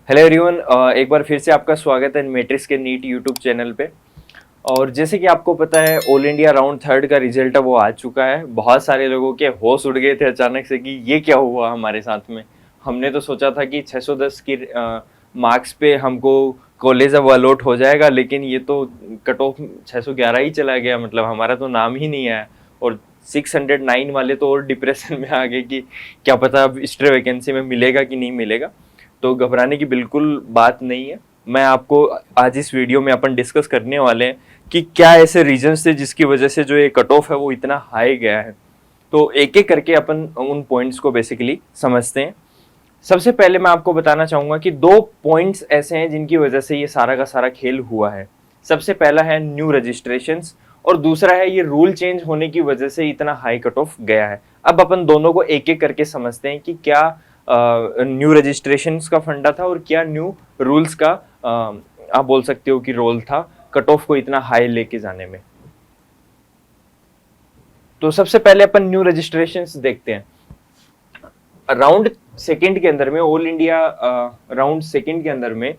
Hello everyone, एक बार फिर से आपका स्वागत है मैट्रिक्स के नीट यूट्यूब चैनल पे। और जैसे कि आपको पता है, ऑल इंडिया राउंड थर्ड का रिजल्ट है वो आ चुका है। बहुत सारे लोगों के होश उड़ गए थे अचानक से कि ये क्या हुआ हमारे साथ में। हमने तो सोचा था कि 610 की मार्क्स पे हमको कॉलेज अब अलॉट हो जाएगा, लेकिन ये तो कट ऑफ 611 ही चला गया। मतलब हमारा तो नाम ही नहीं आया। और 609 वाले तो और डिप्रेशन में आ गए कि क्या पता अब एक्स्ट्रा वैकेंसी में मिलेगा कि नहीं मिलेगा। तो घबराने की बिल्कुल बात नहीं है। मैं आपको आज इस वीडियो में अपन डिस्कस करने वाले हैं कि क्या ऐसे रीजंस थे जिसकी वजह से जो ये कट ऑफ है वो इतना हाई गया है। तो एक एक करके अपन उन पॉइंट्स को बेसिकली समझते हैं। सबसे पहले मैं आपको बताना चाहूंगा कि दो पॉइंट्स ऐसे हैं जिनकी वजह से ये सारा का सारा खेल हुआ है। सबसे पहला है न्यू रजिस्ट्रेशंस और दूसरा है ये रूल चेंज होने की वजह से इतना हाई कट ऑफ गया है। अब अपन दोनों को एक एक करके समझते हैं कि क्या न्यू रजिस्ट्रेशंस का फंडा था और क्या न्यू रूल्स का आप बोल सकते हो कि रोल था कट ऑफ को इतना हाई लेके जाने में। तो सबसे पहले अपन न्यू रजिस्ट्रेशंस देखते हैं। राउंड सेकंड के अंदर में ऑल इंडिया राउंड सेकंड के अंदर में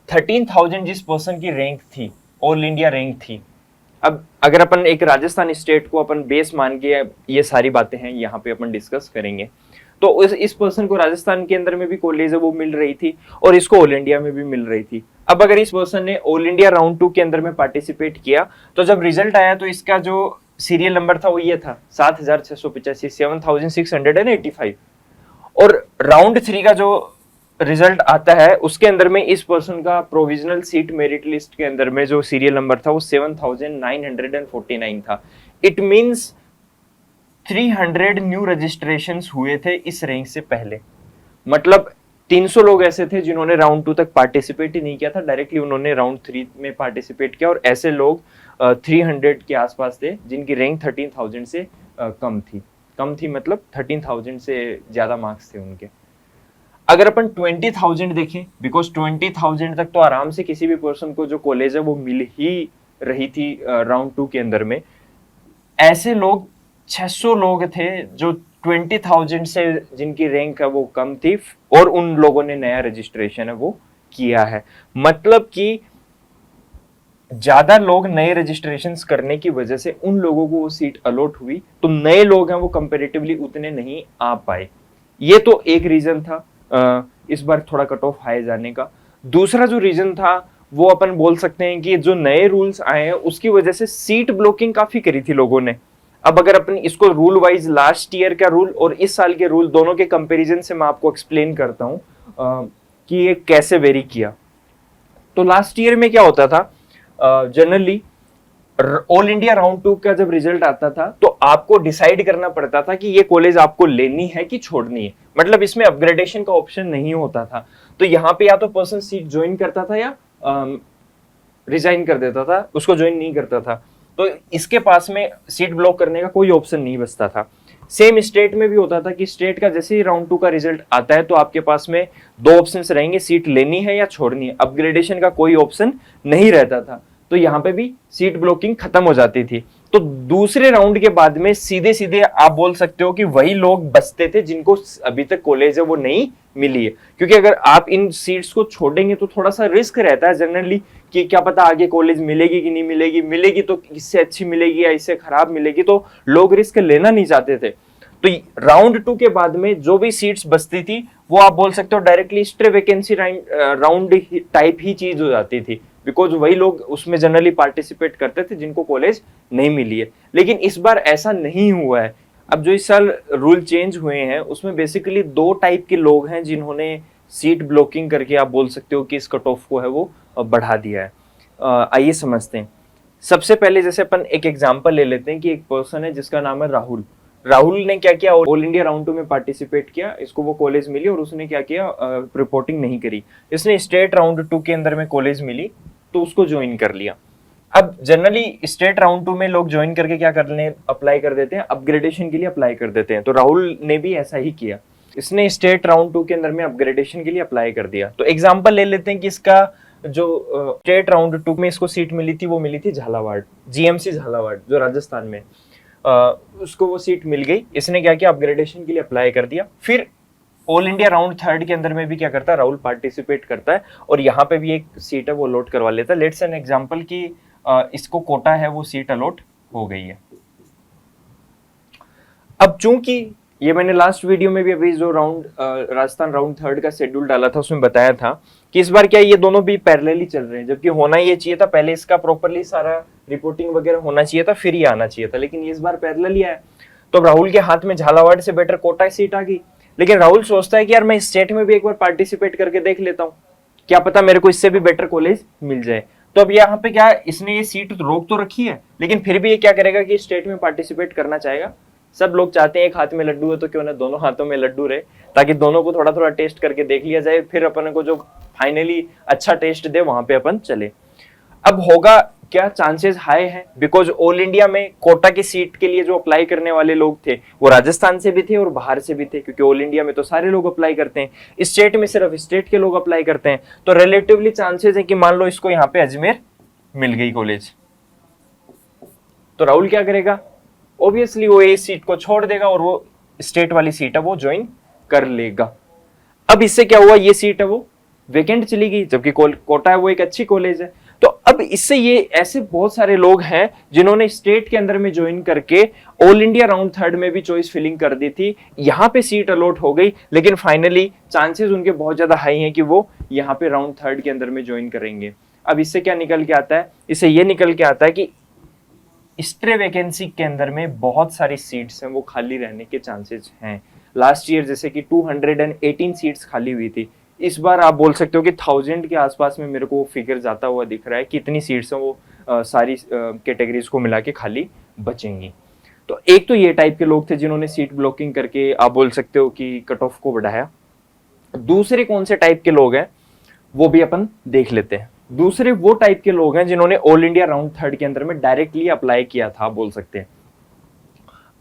13,000 जिस पर्सन की रैंक थी, ऑल इंडिया रैंक थी। अब अगर अपन एक राजस्थान स्टेट को अपन बेस मान के ये सारी बातें हैं यहाँ पे अपन डिस्कस करेंगे, तो इस पर्सन को राजस्थान के अंदर में भी कॉलेज है वो मिल रही थी और इसको ऑल इंडिया में भी मिल रही थी। अब अगर इस पर्सन ने ऑल इंडिया राउंड 2 के अंदर में पार्टिसिपेट किया तो जब रिजल्ट आया तो इसका जो सीरियल नंबर था वो ये था 7,685, 7,685। और राउंड 3 का जो रिजल्ट आता है उसके अंदर में इस पर्सन का प्रोविजनल सीट मेरिट लिस्ट के अंदर में जो सीरियल नंबर था वो 7,949 था। इट मींस 300 न्यू रजिस्ट्रेशंस हुए थे इस रैंक से पहले। मतलब 300 लोग ऐसे थे जिन्होंने राउंड 2 तक पार्टिसिपेट ही नहीं किया था, डायरेक्टली उन्होंने राउंड 3 में पार्टिसिपेट किया। और ऐसे लोग 300 के आसपास थे जिनकी रैंक 13,000 से कम थी, मतलब 13,000 से ज्यादा मार्क्स थे उनके। अगर अपन 20,000 देखें, बिकॉज 20,000 तक तो आराम से किसी भी पर्सन को जो कॉलेज है वो मिल ही रही थी राउंड 2 के अंदर में। ऐसे लोग 600 लोग थे जो 20,000 से जिनकी रैंक है वो कम थी और उन लोगों ने नया रजिस्ट्रेशन है वो किया है। मतलब कि ज्यादा लोग नए रजिस्ट्रेशन करने की वजह से उन लोगों को वो सीट अलॉट हुई, तो नए लोग हैं वो कंपेरेटिवली उतने नहीं आ पाए। ये तो एक रीजन था इस बार थोड़ा कट ऑफ हाई जाने का। दूसरा जो रीजन था वो अपन बोल सकते हैं कि जो नए रूल्स आए हैं उसकी वजह से सीट ब्लॉकिंग काफी करी थी लोगों ने। अब अगर अपन इसको रूल वाइज लास्ट ईयर का रूल और इस साल के रूल दोनों के कंपैरिजन से मैं आपको एक्सप्लेन करता हूं कि ये कैसे वेरी किया। तो लास्ट ईयर में क्या होता था, जनरली ऑल इंडिया राउंड 2 का जब रिजल्ट आता था तो आपको डिसाइड करना पड़ता था कि ये कॉलेज आपको लेनी है कि छोड़नी है। मतलब इसमें अपग्रेडेशन का ऑप्शन नहीं होता था। तो यहाँ पे या तो पर्सन सीट ज्वाइन करता था या रिजाइन कर देता था, उसको ज्वाइन नहीं करता था। तो इसके पास में सीट ब्लॉक करने का कोई ऑप्शन नहीं बचता था। सेम स्टेट में भी होता था कि स्टेट का जैसे ही राउंड 2 का रिजल्ट आता है तो आपके पास में दो ऑप्शंस रहेंगे, सीट लेनी है या छोड़नी है। अपग्रेडेशन का कोई ऑप्शन नहीं रहता था। तो यहाँ पे भी सीट ब्लॉकिंग खत्म हो जाती थी। तो दूसरे राउंड के बाद में सीधे सीधे आप बोल सकते हो कि वही लोग बचते थे जिनको अभी तक कॉलेज है वो नहीं मिली है। क्योंकि अगर आप इन सीट्स को छोड़ेंगे तो थोड़ा सा रिस्क रहता है जनरली कि क्या पता आगे कॉलेज मिलेगी कि नहीं मिलेगी, मिलेगी तो इससे अच्छी मिलेगी या इससे खराब मिलेगी, तो लोग रिस्क लेना नहीं चाहते थे। तो राउंड 2 के बाद में जो भी सीट्स बचती थी वो आप बोल सकते हो directly stray vacancy round type ही चीज हो जाती थी, बिकॉज वही लोग उसमें जनरली पार्टिसिपेट करते थे जिनको कॉलेज नहीं मिली है। लेकिन इस बार ऐसा नहीं हुआ है। अब जो इस साल रूल चेंज हुए हैं उसमें बेसिकली दो टाइप के लोग हैं जिन्होंने सीट ब्लॉकिंग करके आप बोल सकते हो कि इस कट ऑफ को है वो बढ़ा दिया है। आइए समझते हैं। सबसे पहले जैसे अपन एक एग्जांपल ले लेते हैं कि एक पर्सन है जिसका नाम है राहुल। राहुल ने क्या किया, ऑल इंडिया राउंड 2 में पार्टिसिपेट किया, इसको वो कॉलेज मिली और उसने क्या किया, रिपोर्टिंग नहीं करी। इसने स्टेट राउंड 2 के अंदर में कॉलेज मिली तो उसको ज्वाइन कर लिया। अब जनरली स्टेट राउंड 2 में लोग ज्वाइन करके क्या करने अप्लाई कर देते हैं, अपग्रेडेशन के लिए अप्लाई कर देते हैं। तो राहुल ने भी ऐसा ही किया, इसने स्टेट राउंड 2 के अंदर में अपग्रेडेशन के लिए अप्लाई कर दिया। तो एग्जाम्पल ले लेते हैं कि इसका जो स्टेट राउंड 2 में इसको सीट मिली थी वो मिली थी झालावाड़, जीएमसी झालावाड़ जो राजस्थान में। उसको वो सीट मिल गई, इसने क्या किया, अपग्रेडेशन के लिए अप्लाई कर दिया। फिर ऑल इंडिया राउंड थर्ड के अंदर में भी क्या करता है, राहुल पार्टिसिपेट करता है और यहाँ पे भी एक सीट है वो अलॉट करवा लेता है। लेट्स एन एग्जांपल कि इसको कोटा है वो सीट अलॉट हो गई है। अब चूंकि ये मैंने लास्ट वीडियो में भी अभी जो राजस्थान राउंड थर्ड का शेड्यूल डाला था उसमें बताया था कि इस बार क्या ये दोनों भी पैरेलली चल रहे हैं, जबकि होना ये चाहिए था पहले इसका प्रॉपरली सारा रिपोर्टिंग वगैरह होना चाहिए था फिर ये आना चाहिए था, लेकिन इस बार पैरेलली आया। तो अब राहुल के हाथ में झालावाड़ से बेटर कोटा सीट आ गई, लेकिन राहुल सोचता है कि यार मैं स्टेट में भी एक बार पार्टिसिपेट करके देख लेता हूँ, क्या पता मेरे को इससे भी बेटर कॉलेज मिल जाए। तो अब यहाँ पे क्या इसने ये सीट रोक तो रखी है, लेकिन फिर भी ये क्या करेगा कि स्टेट में पार्टिसिपेट करना चाहेगा। सब लोग चाहते हैं एक हाथ में लड्डू है तो क्यों ना दोनों हाथों में लड्डू रहे, ताकि दोनों को थोड़ा थोड़ा टेस्ट करके देख लिया जाए, फिर अपन को जो फाइनली अच्छा टेस्ट दे वहां पे अपन चले। अब होगा क्या, चांसेस हाई है बिकॉज ऑल इंडिया में कोटा की सीट के लिए जो अप्लाई करने वाले लोग थे वो राजस्थान से भी थे और बाहर से भी थे, क्योंकि ऑल इंडिया में तो सारे लोग अप्लाई करते हैं, स्टेट में सिर्फ स्टेट के लोग अप्लाई करते हैं। तो रिलेटिवली चांसेस है कि मान लो इसको यहाँ पे अजमेर मिल गई कॉलेज, तो राहुल क्या करेगा, ऑब्वियसली वो ए सीट को छोड़ देगा और वो स्टेट वाली सीट है वो ज्वाइन कर लेगा। अब इससे क्या हुआ, ये सीट है वो वेकेंट चली गई, जबकि कोटा है वो एक अच्छी कॉलेज है। तो अब इससे ये ऐसे बहुत सारे लोग हैं जिन्होंने स्टेट के अंदर में ज्वाइन करके ऑल इंडिया राउंड थर्ड में भी चॉइस फिलिंग कर दी थी, यहाँ पे सीट अलॉट हो गई, लेकिन फाइनली चांसेस उनके बहुत ज्यादा हाई हैं कि वो यहाँ पे राउंड थर्ड के अंदर में ज्वाइन करेंगे। अब इससे क्या निकल के आता है, इससे ये निकल के आता है कि स्ट्रे वैकेंसी के अंदर में बहुत सारी सीट्स हैं वो खाली रहने के चांसेस हैं। लास्ट ईयर जैसे कि 218 सीट्स खाली हुई थी, इस बार आप बोल सकते हो कि 1000 के आसपास में मेरे को फिगर जाता हुआ दिख रहा है कि इतनी सीट्स हैं वो सारी कैटेगरीज को मिला के खाली बचेंगी। तो एक तो ये टाइप के लोग थे जिन्होंने सीट ब्लॉकिंग करके आप बोल सकते हो कि कट ऑफ को बढ़ाया। दूसरे कौन से टाइप के लोग हैं वो भी अपन देख लेते हैं। दूसरे वो टाइप के लोग हैं जिन्होंने ऑल इंडिया राउंड थर्ड के अंदर में डायरेक्टली अप्लाई किया था, बोल सकते हैं।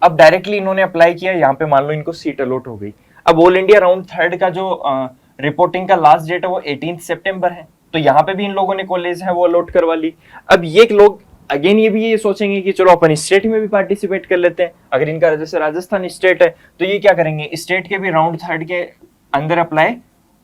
अब डायरेक्टली इन्होंने अप्लाई किया, यहाँ पे मान लो इनको सीट अलॉट हो गई। अब ऑल इंडिया राउंड थर्ड का जो रिपोर्टिंग का लास्ट डेट है वो 18 सितंबर है, तो यहाँ पे भी इन लोगों ने कॉलेज है वो अलॉट करवा ली। अब ये लोग अगेन ये भी ये सोचेंगे कि चलो अपन स्टेट में भी पार्टिसिपेट कर लेते हैं। अगर इनका जैसे राजस्थान स्टेट है तो ये क्या करेंगे, स्टेट के भी राउंड थर्ड के अंदर अप्लाई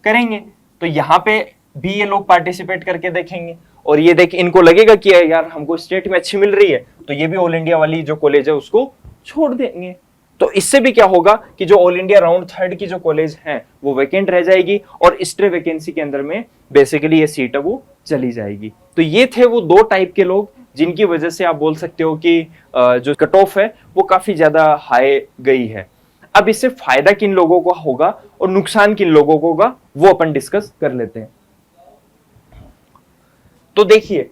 करेंगे, तो यहाँ पे भी ये लोग पार्टिसिपेट करके देखेंगे और ये देख इनको लगेगा कि यार हमको स्टेट में अच्छी मिल रही है, तो ये भी ऑल इंडिया वाली जो कॉलेज है उसको छोड़ देंगे। तो इससे भी क्या होगा कि जो ऑल इंडिया राउंड थर्ड की जो कॉलेज है वो वैकेंट रह जाएगी और स्ट्रे वैकेंसी के अंदर में बेसिकली ये सीट है वो चली जाएगी। तो ये थे वो दो टाइप के लोग जिनकी वजह से आप बोल सकते हो कि जो कट ऑफ है वो काफी ज्यादा हाई गई है। अब इससे फायदा किन लोगों को होगा और नुकसान किन लोगों को होगा वो अपन डिस्कस कर लेते हैं। तो देखिए,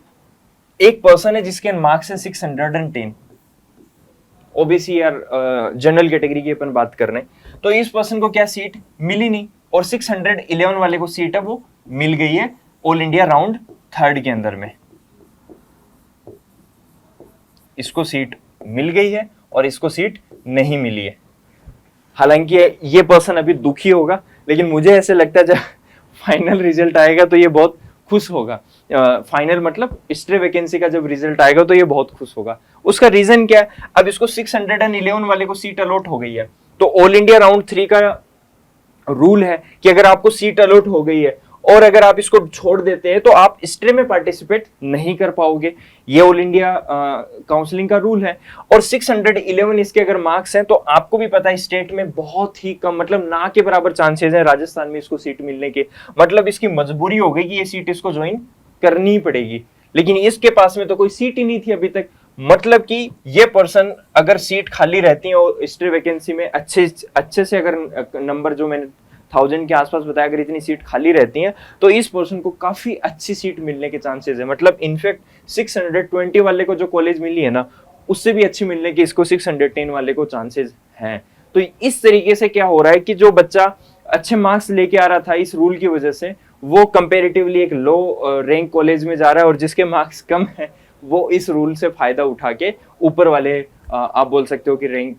एक पर्सन है जिसके मार्क्स है 610, ओबीसी यार जनरल कैटेगरी की अपन बात कर रहे हैं, तो इस पर्सन को क्या सीट मिली नहीं और 611 वाले को सीट है वो मिल गई है ऑल इंडिया राउंड थर्ड के अंदर में। इसको सीट मिल गई है और इसको सीट नहीं मिली है। हालांकि ये पर्सन अभी दुखी होगा, लेकिन मुझे ऐसे लगता है जब फाइनल रिजल्ट आएगा तो ये बहुत खुश होगा। फाइनल मतलब स्ट्रे वैकेंसी का जब रिजल्ट आएगा तो ये बहुत खुश होगा। उसका रीजन क्या है, अब इसको 611 वाले को सीट अलॉट हो गई है, तो ऑल इंडिया राउंड 3 का रूल है कि अगर आपको सीट अलॉट हो गई है और अगर आप इसको छोड़ देते हैं तो आप स्ट्रे में पार्टिसिपेट नहीं कर पाओगे। ये ऑल इंडिया काउंसलिंग का रूल है। और 611 इसके अगर मार्क्स हैं तो आपको भी पता है स्टेट में बहुत ही कम, मतलब ना के बराबर चांसेस हैं राजस्थान में इसको सीट मिलने के। मतलब इसकी मजबूरी हो गई कि ये सीट इसको ज्वाइन करनी पड़ेगी, लेकिन इसके पास में तो कोई सीट ही नहीं थी अभी तक। मतलब कि ये पर्सन अगर सीट खाली रहती है और स्ट्रे वैकेंसी में अच्छे से अगर नंबर जो मैंने 1000 के आसपास बताया, अगर इतनी सीट खाली रहती हैं तो इस पर्सन को काफी अच्छी सीट मिलने के चांसेस है। मतलब इनफैक्ट 620 वाले को जो कॉलेज मिली है ना उससे भी अच्छी मिलने के इसको 610 वाले को चांसेस हैं। तो इस तरीके से क्या हो रहा है कि जो बच्चा अच्छे मार्क्स लेके आ रहा था इस रूल की वजह से वो कंपेरेटिवली एक लो रैंक कॉलेज में जा रहा है, और जिसके मार्क्स कम है वो इस रूल से फायदा उठा के ऊपर वाले आप बोल सकते हो कि रैंक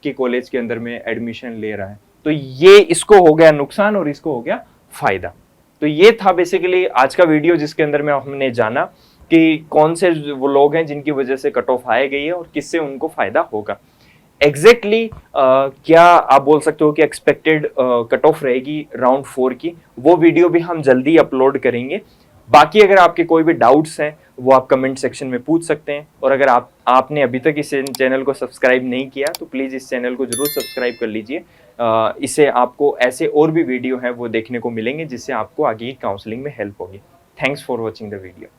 की कॉलेज के अंदर में एडमिशन ले रहा है। तो ये इसको हो गया नुकसान और इसको हो गया फायदा। तो ये था बेसिकली आज का वीडियो जिसके अंदर में हमने जाना कि कौन से वो लोग हैं जिनकी वजह से कट ऑफ आए गई है और किससे उनको फायदा होगा। एग्जैक्टली क्या आप बोल सकते हो कि एक्सपेक्टेड कट ऑफ रहेगी राउंड 4 की, वो वीडियो भी हम जल्दी अपलोड करेंगे। बाकी अगर आपके कोई भी डाउट्स हैं वो आप कमेंट सेक्शन में पूछ सकते हैं, और अगर आपने अभी तक इस चैनल को सब्सक्राइब नहीं किया तो प्लीज़ इस चैनल को जरूर सब्सक्राइब कर लीजिए। इससे आपको ऐसे और भी वीडियो हैं वो देखने को मिलेंगे जिससे आपको आगे काउंसलिंग में हेल्प होगी। Thanks for watching the video.